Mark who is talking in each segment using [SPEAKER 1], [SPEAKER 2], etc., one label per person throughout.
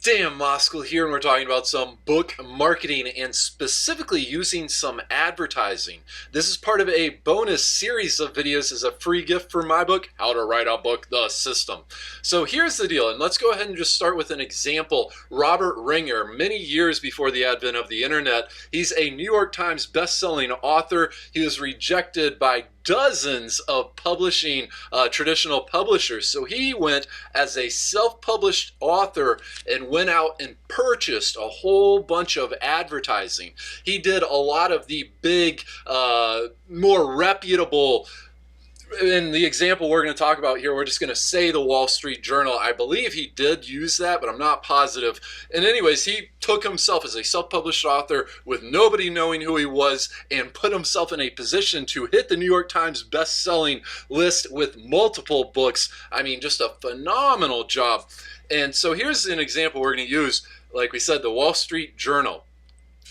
[SPEAKER 1] Dan Moskal here, and we're talking about some book marketing and specifically using some advertising. This is part of a bonus series of videos as a free gift for my book, How to Write a Book, The System. So here's the deal, and let's go ahead and just start with an example. Robert Ringer, many years before the advent of the internet, he's a New York Times best-selling author. He was rejected by dozens of traditional publishers. So he went as a self-published author and went out and purchased a whole bunch of advertising. He did a lot of the big, more reputable. In the example we're going to talk about here, we're just going to say the Wall Street Journal. I believe he did use that, but I'm not positive. And anyways, he took himself as a self-published author with nobody knowing who he was and put himself in a position to hit the New York Times best-selling list with multiple books. I mean, just a phenomenal job. And so here's an example we're going to use. Like we said, the Wall Street Journal.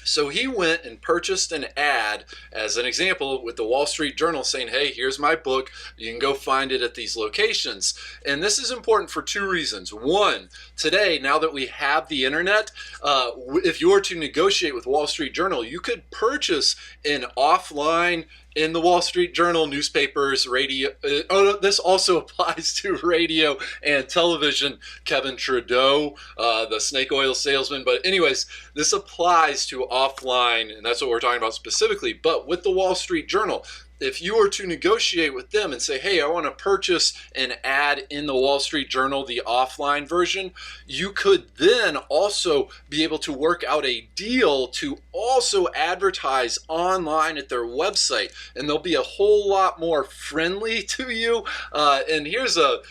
[SPEAKER 1] So he went and purchased an ad, as an example, with the Wall Street Journal saying, hey, here's my book. You can go find it at these locations. And this is important for two reasons. One, today, now that we have the internet, if you were to negotiate with Wall Street Journal, you could purchase an offline in the Wall Street Journal, newspapers, radio. This also applies to radio and television. Kevin Trudeau, the snake oil salesman. But anyways, this applies to offline, and that's what we're talking about specifically. But with the Wall Street Journal, if you were to negotiate with them and say, hey, I want to purchase an ad in the Wall Street Journal, the offline version, you could then also be able to work out a deal to also advertise online at their website. And they'll be a whole lot more friendly to you. And here's the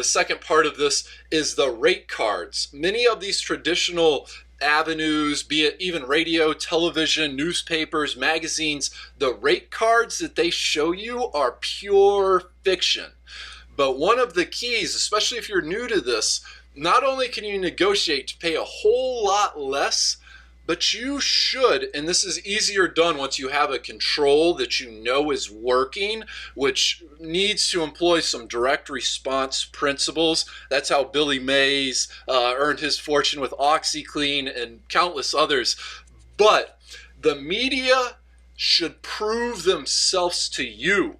[SPEAKER 1] second part of this is the rate cards. Many of these traditional avenues, be it even radio, television, newspapers, magazines, the rate cards that they show you are pure fiction. But one of the keys, especially if you're new to this, not only can you negotiate to pay a whole lot less, but you should, and this is easier done once you have a control that you know is working, which needs to employ some direct response principles. That's how Billy Mays earned his fortune with OxyClean and countless others. But the media should prove themselves to you.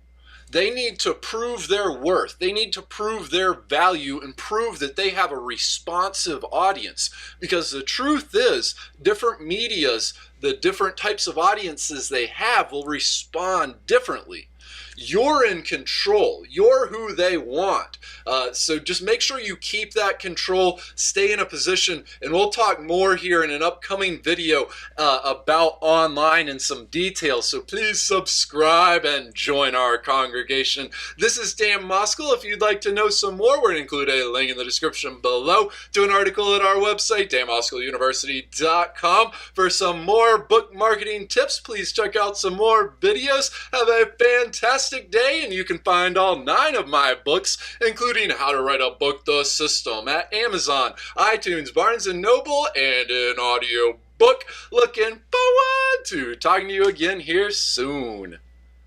[SPEAKER 1] They need to prove their worth. They need to prove their value and prove that they have a responsive audience. Because the truth is, different medias, the different types of audiences they have will respond differently. You're in control. You're who they want. So just make sure you keep that control, stay in a position, and we'll talk more here in an upcoming video about online and some details. So please subscribe and join our congregation. This is Dan Moskal. If you'd like to know some more, we're going to include a link in the description below to an article at our website, danmoskaluniversity.com. For some more book marketing tips, please check out some more videos. Have a fantastic day, and you can find all 9 of my books, including How to Write a Book, The System, at Amazon, iTunes, Barnes & Noble, and an audio book. Looking forward to talking to you again here soon.